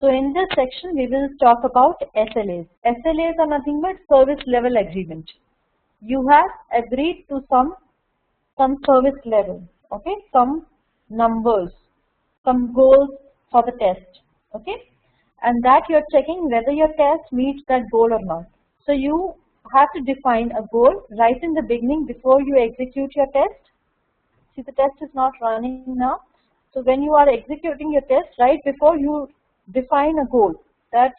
So in this section we will talk about SLAs. SLAs are nothing but service level agreement. You have agreed to some service level, okay, some numbers, some goals for the test, okay, and that you are checking whether your test meets that goal or not. So you have to define a goal right in the beginning before you execute your test. See, the test is not running now. So when you are executing your test, right before you define a goal that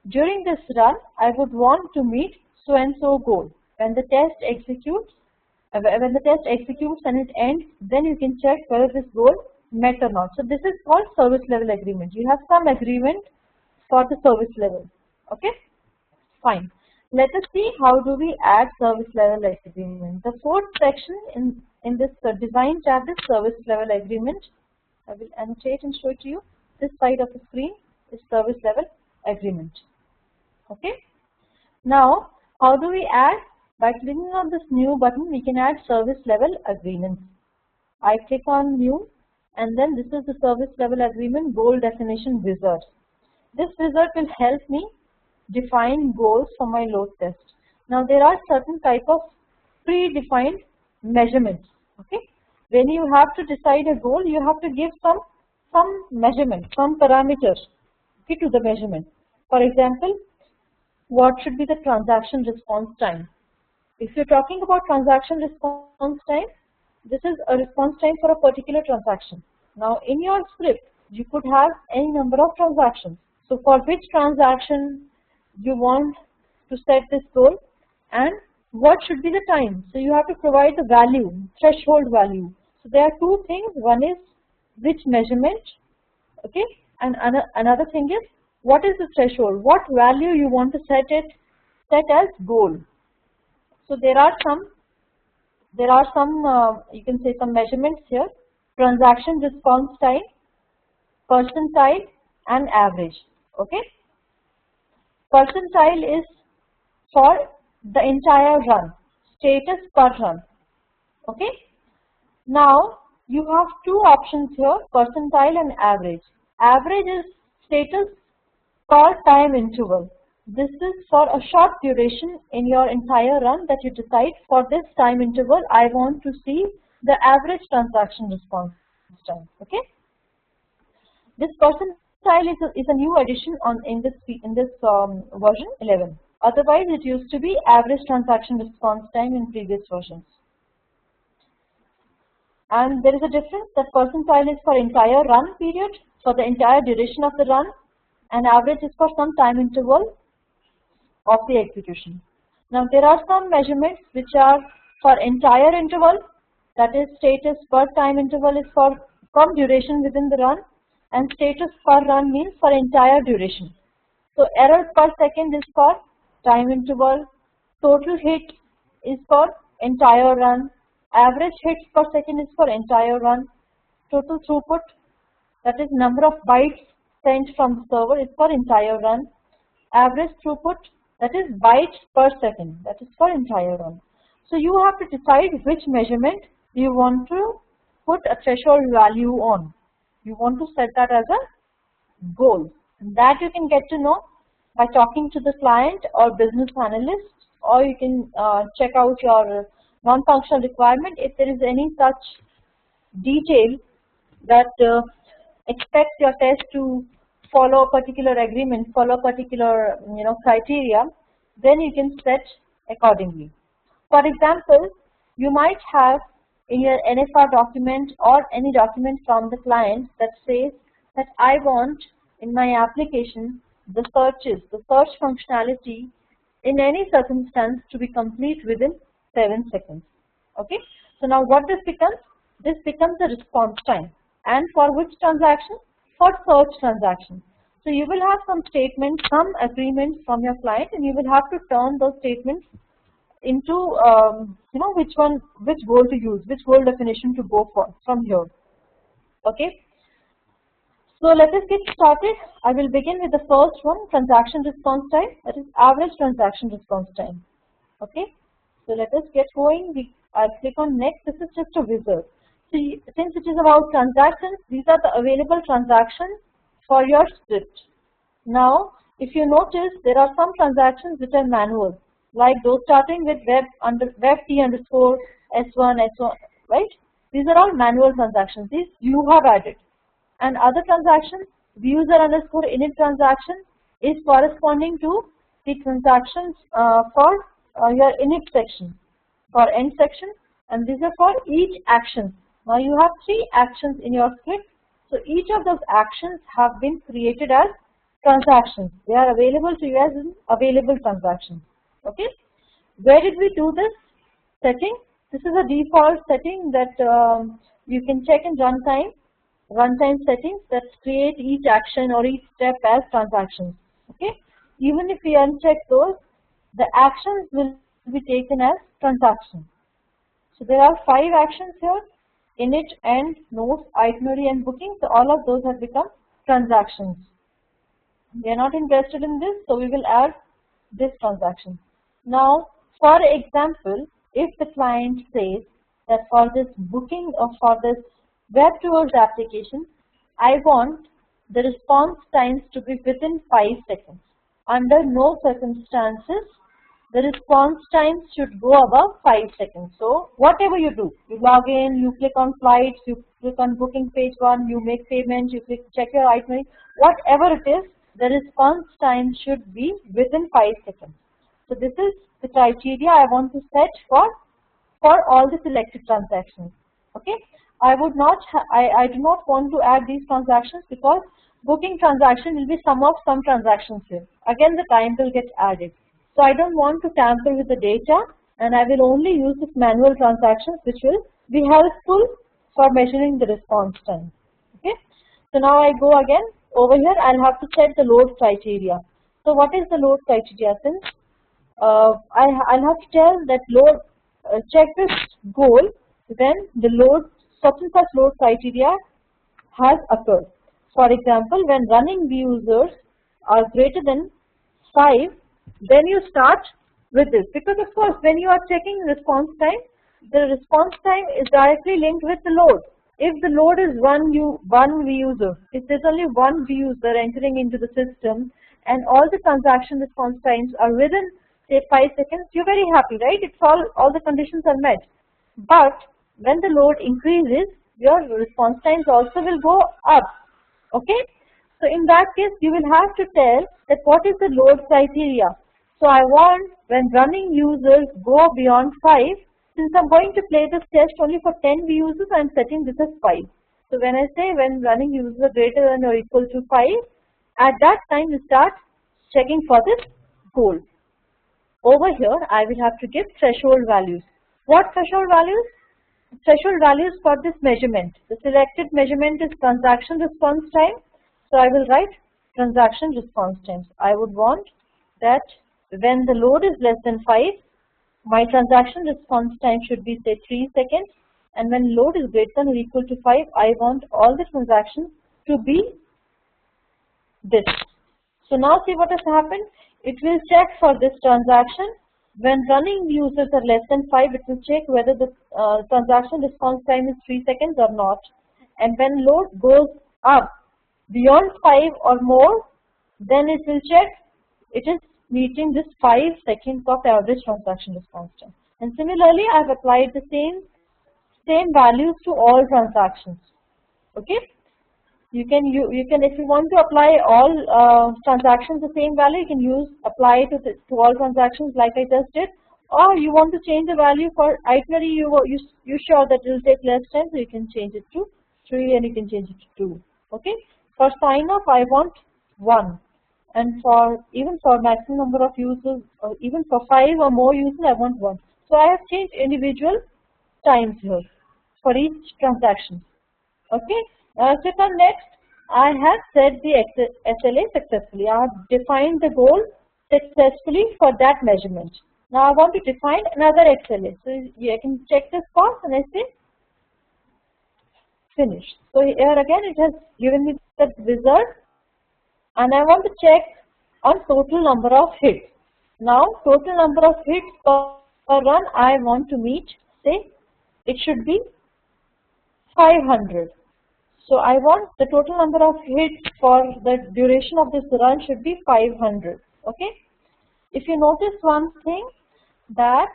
during this run I would want to meet so and so goal. When the test executes and it ends, then you can check whether this goal met or not. So this is called service level agreement. You have some agreement for the service level. Okay, fine. Let us see how do we add service level agreement. The fourth section in this design tab is service level agreement. I will annotate and show it to you. This side of the screen is service level agreement. Okay. Now, how do we add? By clicking on this new button, we can add service level agreements. I click on new, and then this is the service level agreement goal definition wizard. This wizard will help me define goals for my load test. Now there are certain type of predefined measurements. Okay, when you have to decide a goal, you have to give some measurement, some parameters, okay, to the measurement. For example, what should be the transaction response time? If you're talking about transaction response time, this is a response time for a particular transaction. Now in your script, you could have any number of transactions. So for which transaction you want to set this goal and what should be the time? So you have to provide the value, threshold value. So there are two things. One is which measurement, okay, and another thing is what is the threshold, what value you want to set as goal. So there are some you can say some measurements here: transaction response time, percentile, and average. Okay, percentile is for the entire run, status per run. Okay, now you have two options here, percentile and average. Average is status per time interval. This is for a short duration in your entire run that you decide for this time interval I want to see the average transaction response time. Okay, this percentile is a new addition in this version 11. Otherwise, it used to be average transaction response time in previous versions. And there is a difference that percentile is for entire run period, for the entire duration of the run, and average is for some time interval of the execution. Now there are some measurements which are for entire interval, that is status per time interval is for some duration within the run, and status per run means for entire duration. So error per second is for time interval, total hit is for entire run, average hits per second is for entire run, total throughput, that is number of bytes sent from the server, is for entire run, average throughput, that is bytes per second, that is for entire run. So you have to decide which measurement you want to put a threshold value on. You want to set that as a goal. And that you can get to know by talking to the client or business analyst, or you can check out your non-functional requirement if there is any such detail that expects your test to follow a particular agreement, follow a particular criteria, then you can set accordingly. For example, you might have in your NFR document or any document from the client that says that I want in my application the search functionality in any circumstance to be complete within 7 seconds. Okay, so now what this becomes? This becomes the response time. And for which transaction? For search transaction. So you will have some statements, some agreements from your client, and you will have to turn those statements into which goal to use, which goal definition to go for from here. Okay. So let us get started. I will begin with the first one, transaction response time, that is average transaction response time. Okay. So let us get going. I'll click on next. This is just a wizard. See, since it is about transactions, these are the available transactions for your script. Now, if you notice, there are some transactions which are manual, like those starting with web_t underscore s1 s1, right? These are all manual transactions. These you have added, and other transactions, the user underscore init transaction is corresponding to the transactions for your init section, for end section, and these are for each action. Now you have 3 actions in your script, so each of those actions have been created as transactions. They are available to you as an available transaction. Okay, where did we do this setting? This is a default setting that you can check in runtime settings that create each action or each step as transactions. Okay, even if we uncheck those, the actions will be taken as transactions. So there are 5 actions here: init, end, notes, itinerary, and booking. So all of those have become transactions. We are not interested in this, so we will add this transaction. Now, for example, if the client says that for this booking or for this web tours application, I want the response times to be within 5 seconds. Under no circumstances, the response times should go above 5 seconds. So, whatever you do, you log in, you click on flights, you click on booking page 1, you make payment, you check your itinerary, whatever it is, the response time should be within 5 seconds. So this is the criteria I want to set for all the selected transactions. Okay, I do not want to add these transactions because booking transaction will be sum of some transactions here. Again, the time will get added. So I don't want to tamper with the data, and I will only use this manual transactions, which will be helpful for measuring the response time. Okay, so now I go again. Over here, I'll have to check the load criteria. So what is the load criteria? Since I'll have to tell that load check this goal when the such and such load criteria has occurred. For example, when running users are greater than 5, then you start with this, because of course when you are checking response time, the response time is directly linked with the load. If the load is one user, if there's only one user entering into the system and all the transaction response times are within say 5 seconds, you're very happy, right? It's all the conditions are met. But when the load increases, your response times also will go up. Okay, so in that case you will have to tell that what is the load criteria. So I want when running users go beyond 5. Since I'm going to play this test only for 10 users, I'm setting this as 5. So when I say when running users are greater than or equal to 5, at that time you start checking for this goal. Over here, I will have to give threshold values. What threshold values? Threshold values for this measurement. The selected measurement is transaction response time. So I will write transaction response times. I would want that when the load is less than 5, my transaction response time should be say 3 seconds, and when load is greater than or equal to 5, I want all the transactions to be this. So now see what has happened. It will check for this transaction. When running users are less than 5, it will check whether the transaction response time is 3 seconds or not. And when load goes up beyond 5 or more, then it will check it is meeting this 5 seconds of average transaction response time. And similarly, I have applied the same values to all transactions. Okay, you can if you want to apply all transactions the same value, you can apply to all transactions like I just did, or you want to change the value for itinerary. You sure that it will take less time, so you can change it to 3 and you can change it to 2. Okay, for sign off I want 1. And even for maximum number of users, or even for 5 or more users, I want 1. So I have changed individual times here for each transaction. Okay, click on next. I have set the SLA successfully. I have defined the goal successfully for that measurement. Now I want to define another SLA. So I can check this box and I say finish. So here again it has given me the result. And I want to check on total number of hits. Now total number of hits per run I want to meet, say it should be 500. So I want the total number of hits for the duration of this run should be 500. Okay. If you notice one thing, that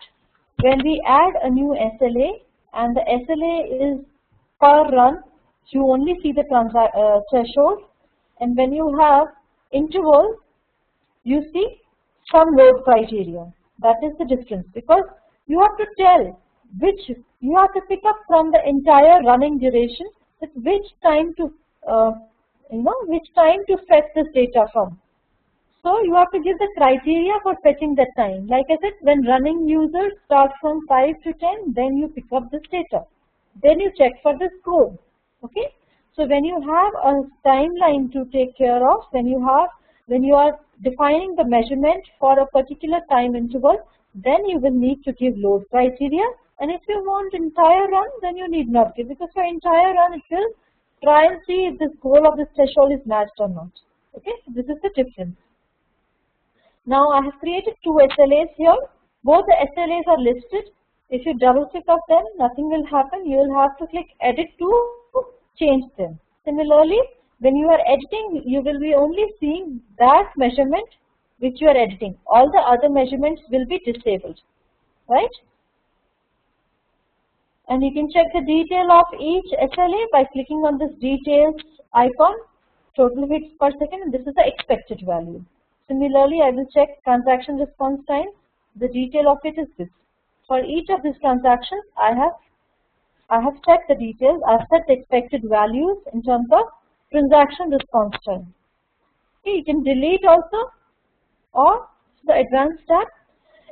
when we add a new SLA and the SLA is per run, you only see the threshold, and when you have interval, you see some load criteria. That is the difference, because you have to tell which, you have to pick up from the entire running duration that which time to which time to fetch this data from. So you have to give the criteria for fetching that time. Like I said, when running users start from 5 to 10, then you pick up this data. Then you check for the score. Okay. So when you have a timeline to take care of, when you are defining the measurement for a particular time interval, then you will need to give load criteria. And if you want entire run, then you need not give, because for entire run it will try and see if this goal of this threshold is matched or not. Okay, so this is the difference. Now I have created two SLAs here. Both the SLAs are listed. If you double click of them, nothing will happen. You will have to click edit to change them. Similarly, when you are editing, you will be only seeing that measurement which you are editing. All the other measurements will be disabled, right? And you can check the detail of each SLA by clicking on this details icon, total hits per second, and this is the expected value. Similarly, I will check transaction response time. The detail of it is this. For each of these transactions, I have checked the details. I have set the expected values in terms of transaction response time. Okay, you can delete also, or the advanced tab.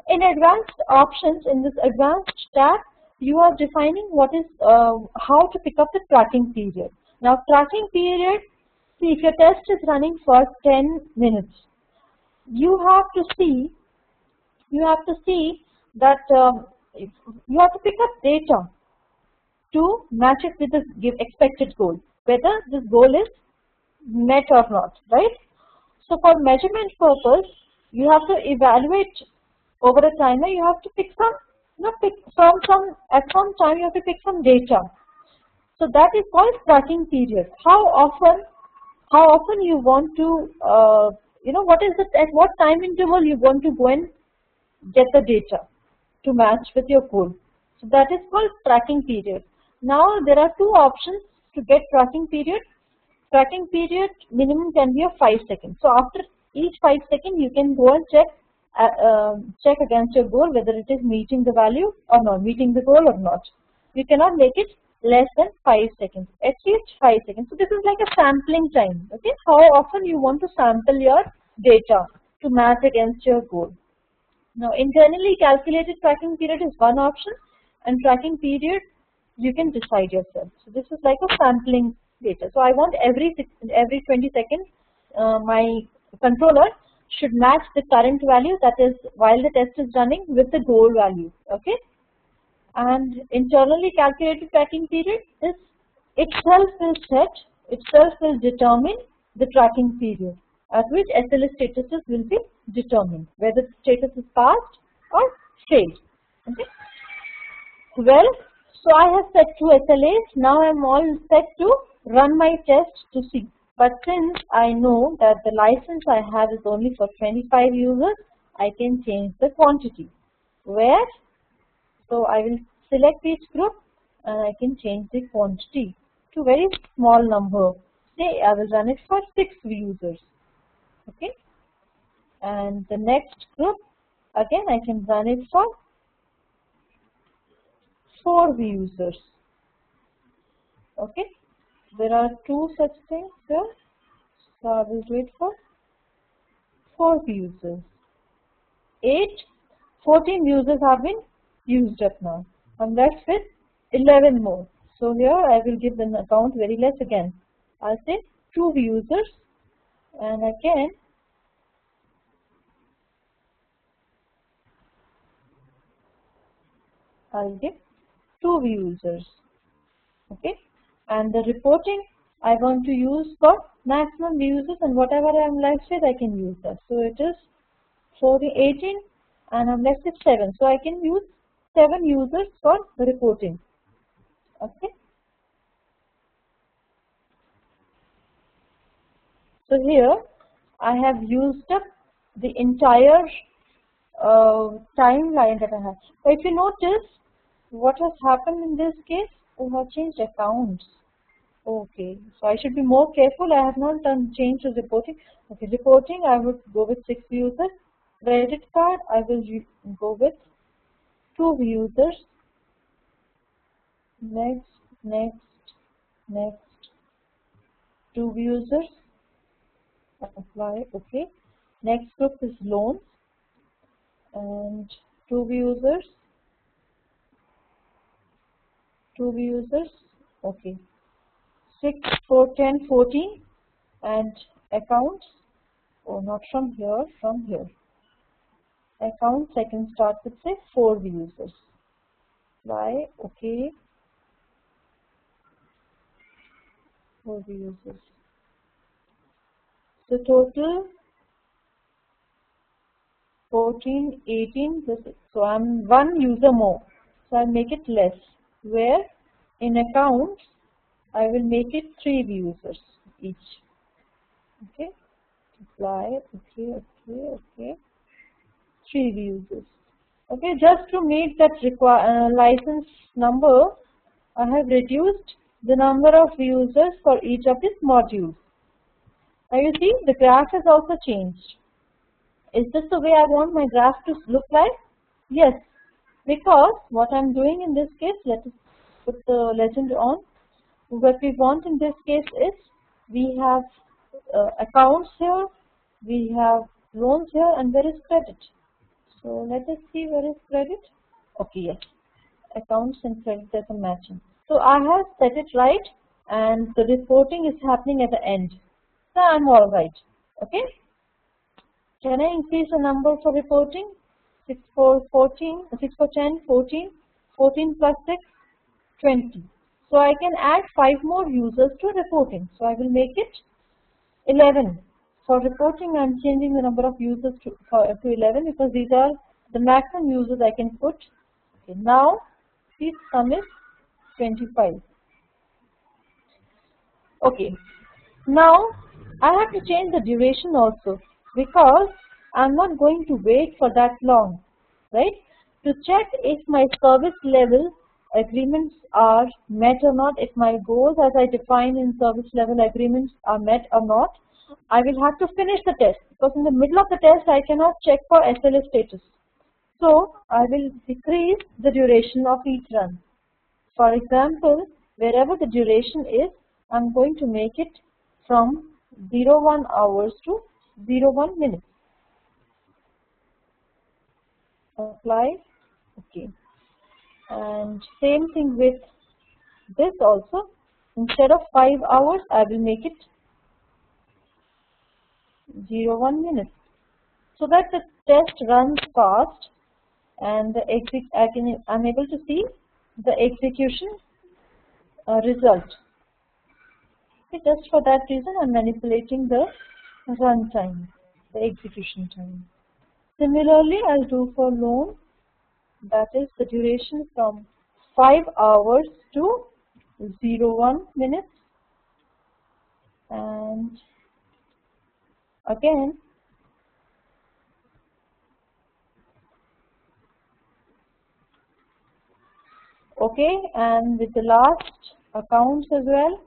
In advanced options, in this advanced tab, you are defining what is how to pick up the tracking period. Now, tracking period. See, if your test is running for 10 minutes, you have to see that you have to pick up data to match it with the expected goal, whether this goal is met or not, right? So for measurement purpose, you have to evaluate over a timer. You have to pick some, at some time you have to pick some data. So that is called tracking period. How often you want to, what is it, at what time interval you want to go and get the data to match with your goal. So that is called tracking period. Now there are two options to get tracking period. Tracking period minimum can be of 5 seconds. So after each 5 seconds, you can go and check against your goal whether it is meeting the value or not, meeting the goal or not. You cannot make it less than 5 seconds, at least 5 seconds. So this is like a sampling time. Okay, how often you want to sample your data to match against your goal. Now, internally calculated tracking period is one option, and tracking period you can decide yourself. So this is like a sampling data. So I want every 20 seconds my controller should match the current value, that is while the test is running, with the goal value. Okay, and internally calculated tracking period is itself will determine the tracking period at which SLA statuses will be determined, whether the status is passed or failed. Okay. Well, so I have set two SLAs. Now I am all set to run my test to see. But since I know that the license I have is only for 25 users, I can change the quantity. Where? So I will select each group and I can change the quantity to very small number. Say I will run it for 6 users. Okay. And the next group, again I can run it for 4 users. Okay. There are two such things here. So I will do it for 4 users. 14 users have been used up now. I'm left with 11 more. So here I will give the count very less again. I'll say 2 users, and again I'll give 2 users. Okay, and the reporting I want to use for maximum users, and whatever I am left with I can use that. So it is 18 and I'm left with 7. So I can use 7 users for the reporting. Okay. So here I have used up the entire timeline that I have. But if you notice what has happened in this case, I have changed accounts. Okay, so I should be more careful. I have not done change to reporting. Okay, reporting I would go with 6 users. Credit card I will go with 2 users. Next, next, next, 2 users. Apply. Okay. Next group is loans and 2 users. 2 users. Okay. 6, 4, 10, 14 and accounts. Oh, not from here, from here. Accounts I can start with say 4 users. Why? Okay. 4 users. So total 14, 18. So I'm 1 user more. So I'll make it less. Where in accounts I will make it 3 users each. Okay. Apply. Okay. Okay. Okay. 3 users. Okay. Just to meet that license number, I have reduced the number of users for each of these modules. Now you see the graph has also changed. Is this the way I want my graph to look like? Yes, because what I'm doing in this case, let us put the legend on. What we want in this case is we have accounts here, we have loans here, and where is credit? So let us see where is credit. Okay, yes, accounts and credit, there's a matching. So I have set it right, and the reporting is happening at the end. So I'm all right. Okay. Can I increase the number for reporting? 6 for 14, 6 for 10, 14, 14 plus 6, 20. So I can add 5 more users to reporting. So I will make it 11. For reporting, I'm changing the number of users to 11 because these are the maximum users I can put. Okay, now the sum is 25. Okay, now I have to change the duration also because I'm not going to wait for that long, right? To check if my service level agreements are met or not, if my goals as I define in service level agreements are met or not, I will have to finish the test because in the middle of the test I cannot check for SLA status. So I will decrease the duration of each run. For example, wherever the duration is, I'm going to make it from 01 hours to 01 minutes. Apply. Okay. And same thing with this also. Instead of 5 hours, I will make it 01 minutes. So that the test runs fast and I'm able to see the execution result. Okay, just for that reason, I'm manipulating the run time, the execution time. Similarly, I'll do for loan, that is the duration from 5 hours to 01 minutes, and again okay, and with the last accounts as well,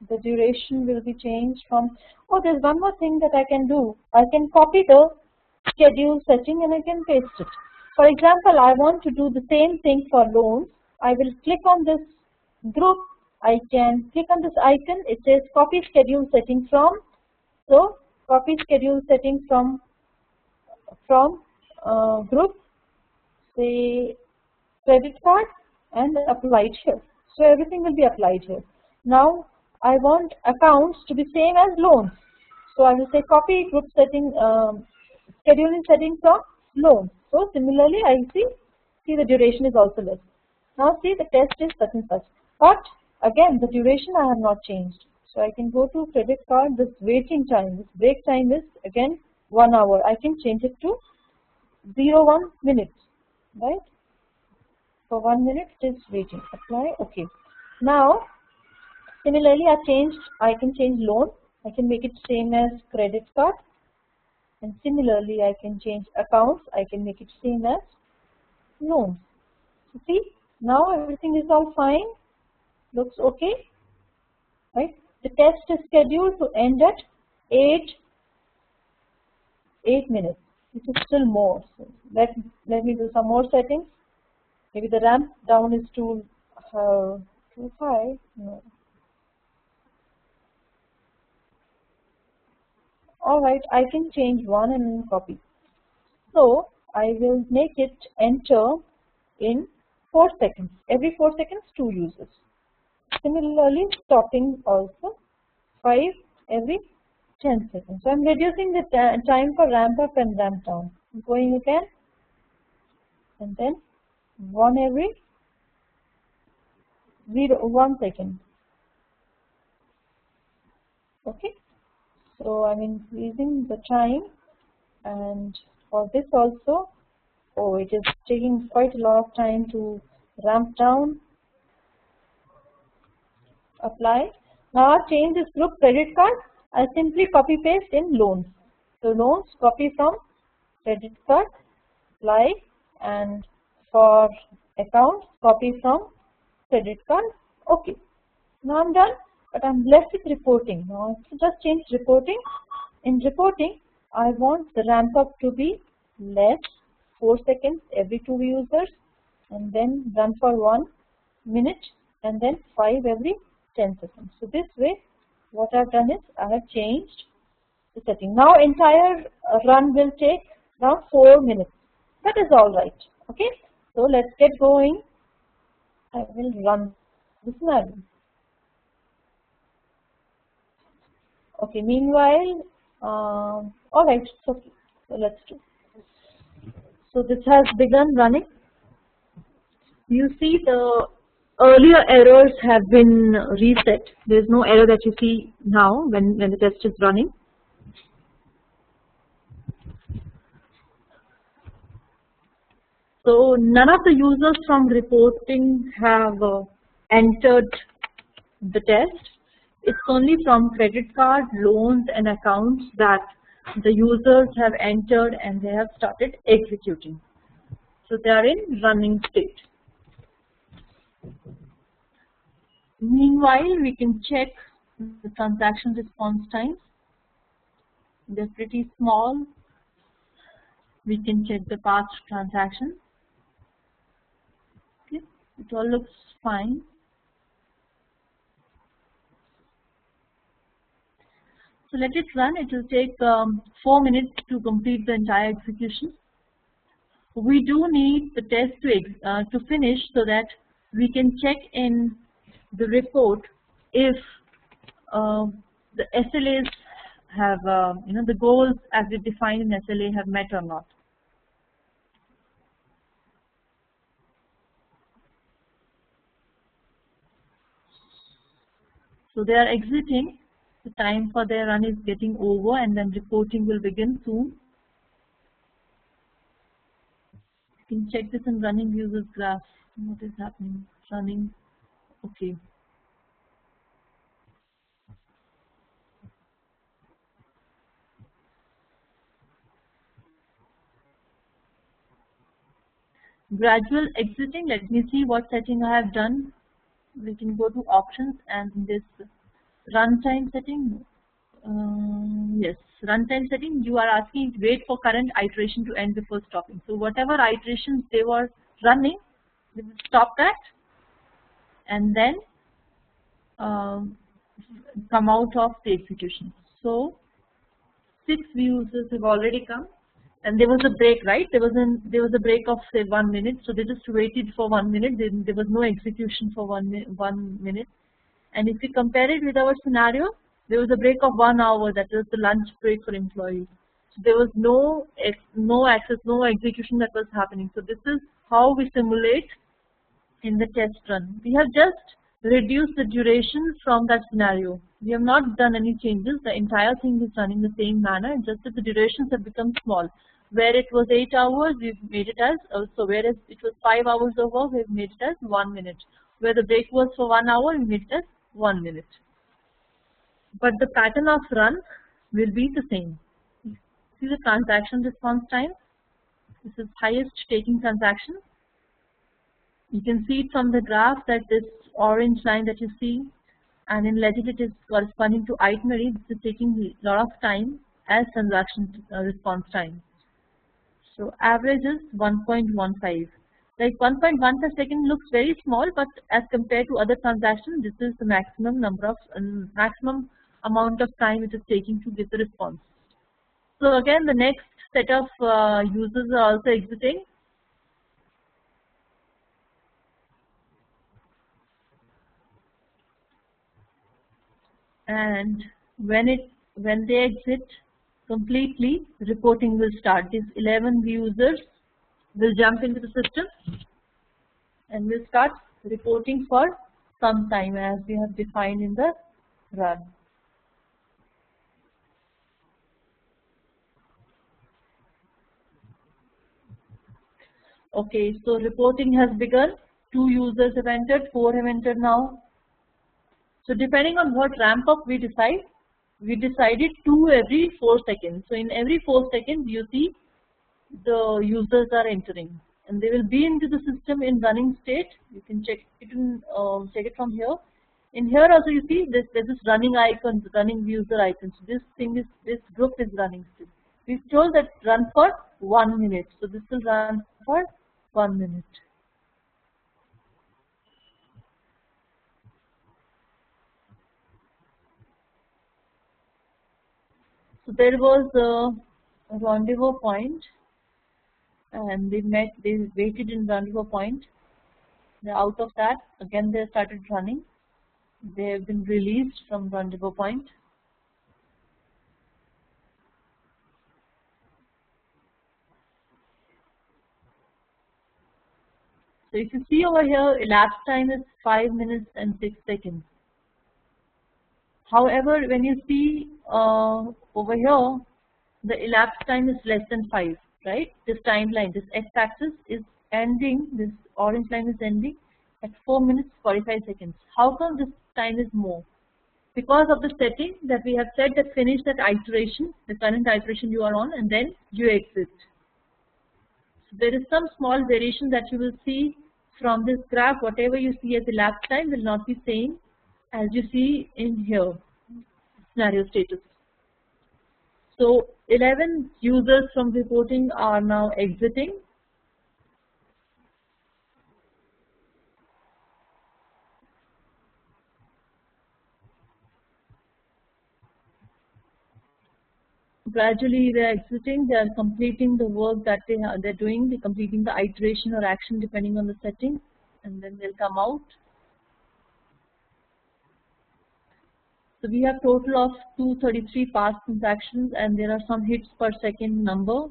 the duration will be changed from, oh, there's one more thing that I can do. I can copy the schedule setting and I can paste it. For example, I want to do the same thing for loans. I will click on this group. I can click on this icon. It says copy schedule setting from. So copy schedule setting from group, say credit card, and apply it here. So everything will be applied here. Now I want accounts to be same as loans. So I will say copy group setting, scheduling setting from loans. So similarly, I see the duration is also less. Now see the test is such and such. But again, the duration I have not changed. So I can go to credit card. This waiting time, this break time is again 1 hour. I can change it to 01 minutes, right? For 1 minute it is waiting. Apply. Okay. Now similarly, I can change loan. I can make it same as credit card, and similarly I can change accounts. I can make it same as loans. So see, now everything is all fine, looks okay, right? The test is scheduled to end at 8 minutes. This is still more. So let me do some more settings. Maybe the ramp down is too high. No. Alright, I can change one and then copy. So I will make it enter in 4 seconds. Every 4 seconds, 2 users. Similarly, stopping also 5 every 10 seconds. So I'm reducing the time for ramp up and ramp down. I'm going again, and then 1 every 1 second. Okay. So I'm increasing the time, and for this also, oh, it is taking quite a lot of time to ramp down. Apply. Now I've changed this group credit card. I simply copy paste in loans. So loans, copy from credit card, apply, and for accounts, copy from credit card. Okay. Now I'm done, but I'm left with reporting. Now I just change reporting. In reporting, I want the ramp up to be less, 4 seconds every 2 users, and then run for 1 minute, and then 5 every 10 seconds. So this way, what I've done is I have changed the setting. Now entire run will take around 4 minutes. That is all right. Okay. So let's get going. I will run the scenario. Okay. Meanwhile, all right. So let's do. So this has begun running. You see the earlier errors have been reset. There is no error that you see now when the test is running. So none of the users from reporting have entered the test. It's only from credit card, loans, and accounts that the users have entered and they have started executing. So they are in running state. Meanwhile, we can check the transaction response times. They're pretty small. We can check the past transactions. Okay, it all looks fine. So let it run. It will take 4 minutes to complete the entire execution. We do need the test to finish so that we can check in the report if the SLAs have, the goals as we defined in SLA have met or not. So they are exiting. The time for their run is getting over, and then reporting will begin soon. You can check this in running users graph. What is happening? Running. Okay. Gradual exiting. Let me see what setting I have done. We can go to options, and this runtime setting. Yes, runtime setting. You are asking wait for current iteration to end before stopping. So whatever iterations they were running, we will stop that, and then come out of the execution. So 6 users have already come, and there was a break, right? There was a break of say 1 minute. So they just waited for 1 minute. There was no execution for 1 minute. And if we compare it with our scenario, there was a break of 1 hour. That was the lunch break for employees. So there was no access, no execution that was happening. So this is how we simulate in the test run. We have just reduced the duration from that scenario. We have not done any changes. The entire thing is running the same manner, just that the durations have become small. Where it was 8 hours, we've made it as, whereas it was 5 hours of work, we've made it as 1 minute. Where the break was for 1 hour, we made it as 1 minute. but the pattern of run will be the same. See the transaction response time. This is highest taking transaction. You can see it from the graph that this orange line that you see, and in legit it is corresponding to itinerary. This is taking a lot of time as transaction response time. So average is 1.15. Like 1.1 per second looks very small, but as compared to other transactions, this is the maximum number of maximum amount of time it is taking to get the response. So again, the next set of users are also exiting. And when they exit completely, reporting will start. These 11 users will jump into the system and will start reporting for some time as we have defined in the run. Okay, so reporting has begun. 2 users have entered, 4 have entered now. So depending on what ramp up we decided 2 every 4 seconds. So in every 4 seconds you see the users are entering, and they will be into the system in running state. You can check it from here. In here also you see there's this running icon, running user icon. So this group is running still. We've told that run for 1 minute. So this will run for 1 minute. So there was a rendezvous point, and they waited in rendezvous point. Out of that, again they started running. They have been released from rendezvous point. So if you see over here, elapsed time is 5 minutes and 6 seconds. However, when you see over here, the elapsed time is less than 5, right? This timeline, this x-axis is ending, this orange line is ending at 4 minutes 45 seconds. How come this time is more? Because of the setting that we have said that finish that iteration, the current iteration you are on, and then you exit. So there is some small variation that you will see from this graph. Whatever you see as elapsed time will not be same as you see in here, scenario status. So 11 users from reporting are now exiting. Gradually they are exiting, they are completing the work that they're doing, they're completing the iteration or action depending on the setting, and then they'll come out. So we have total of 233 past transactions, and there are some hits per second number.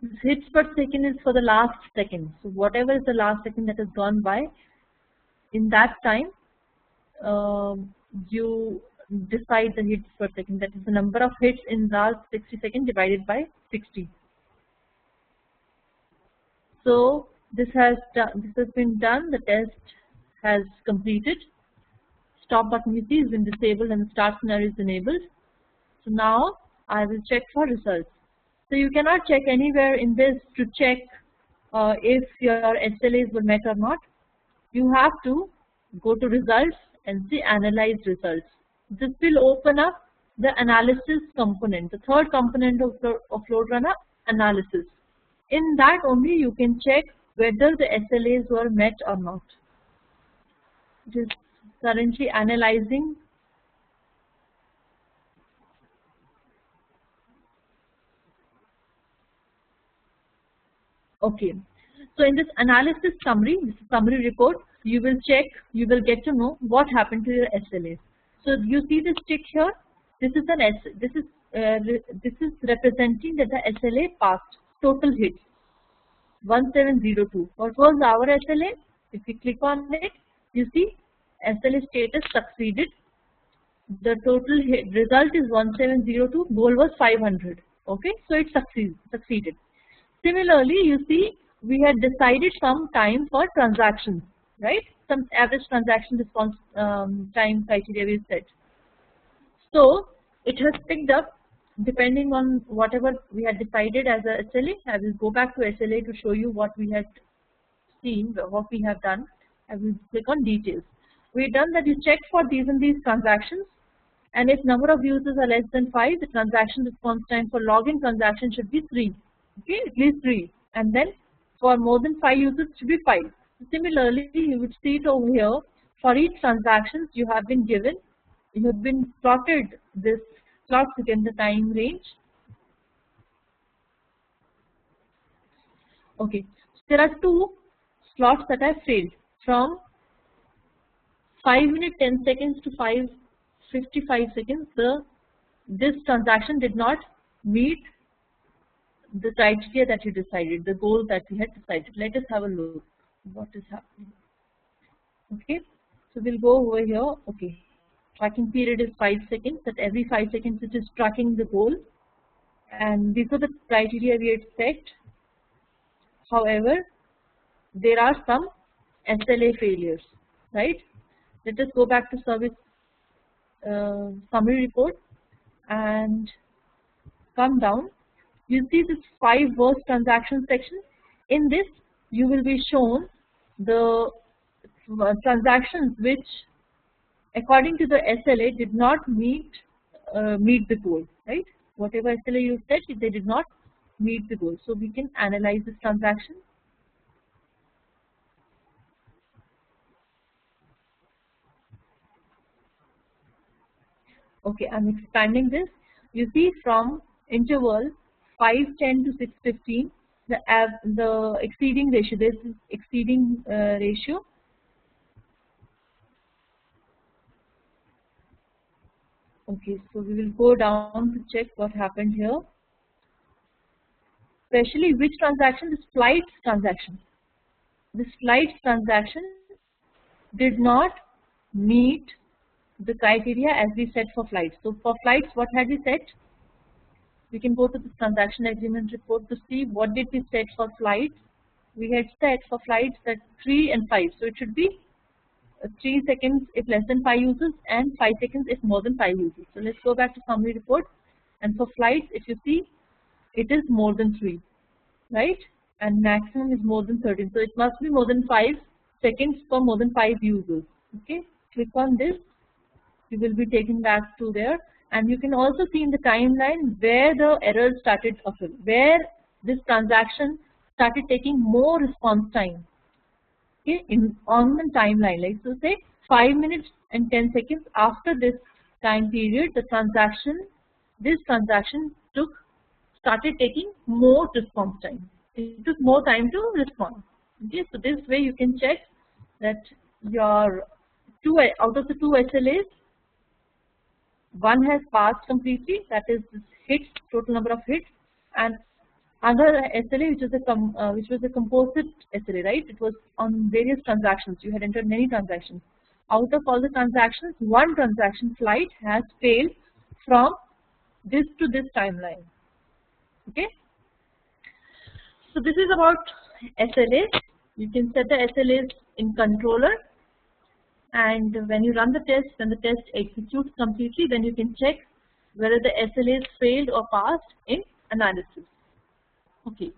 This hits per second is for the last second. So whatever is the last second that has gone by, in that time you decide the hits per second. That is the number of hits in last 60 seconds divided by 60. So this has been done. The test has completed. Stop button you see has been disabled and the start scenario is enabled. So now I will check for results. So you cannot check anywhere in this to check if your SLAs were met or not. You have to go to results and see analyze results. This will open up the analysis component, the third component of LoadRunner, analysis. In that only you can check whether the SLAs were met or not. It is currently analyzing. Okay, so in this analysis summary, this summary report, you will check, you will get to know what happened to your SLAs. So you see this tick here. This is representing that the SLA passed. Total hits 1702. What was our SLA? If you click on it, you see SLA status succeeded. The total hit result is 1702. Goal was 500. Okay, so it succeeded. Similarly, you see we had decided some time for transactions. right? Some average transaction response time criteria we set. So it has picked up depending on whatever we had decided as a SLA. I will go back to SLA to show you what we had seen, what we have done. I will click on details. We've done that you check for these and these transactions, and if number of users are less than 5, the transaction response time for login transaction should be 3. Okay, at least 3. And then for more than 5 users it should be 5. Similarly, you would see it over here. For each transactions you have been given, you have been plotted this slots within the time range. Okay, so there are 2 slots that have failed, from 5 minutes 10 seconds to 5:55 seconds. This transaction did not meet the criteria that you decided, the goal that we had decided. Let us have a look what is happening. Okay, so we'll go over here. Okay, tracking period is 5 seconds. That every 5 seconds it is tracking the goal, and these are the criteria we had set. However, there are some SLA failures, right? Let us go back to service summary report and come down. You see this 5 worst transactions section. In this, you will be shown the transactions which, according to the SLA, did not meet the goal, right? Whatever SLA you set, they did not meet the goal. So we can analyze this transaction. Okay, I'm expanding this. You see from interval 5:10 to 6:15, the exceeding ratio. This is exceeding ratio. Okay, so we will go down to check what happened here. Especially which transaction? This flights transaction. This flights transaction did not meet the criteria as we set for flights. So for flights, what had we set? We can go to the transaction agreement report to see what did we set for flights. We had set for flights that 3 and 5. So it should be 3 seconds if less than 5 users and 5 seconds if more than 5 users. So let's go back to summary report. And for flights, if you see, it is more than 3, right? And maximum is more than 13. So it must be more than 5 seconds for more than 5 users. Okay, click on this. You will be taken back to there. And you can also see in the timeline where the error started occurring, where this transaction started taking more response time. Okay, on the timeline, like so say 5 minutes and 10 seconds after this time period, this transaction started taking more response time. It took more time to respond. Okay, so this way you can check that your out of the 2 SLAs, one has passed completely, that is hits, total number of hits, and another SLA which was a composite SLA, right? It was on various transactions. You had entered many transactions. Out of all the transactions, one transaction flight has failed from this to this timeline. Okay. So this is about SLAs. You can set the SLAs in controller. And when you run the test, when the test executes completely, then you can check whether the SLAs failed or passed in analysis. Okay.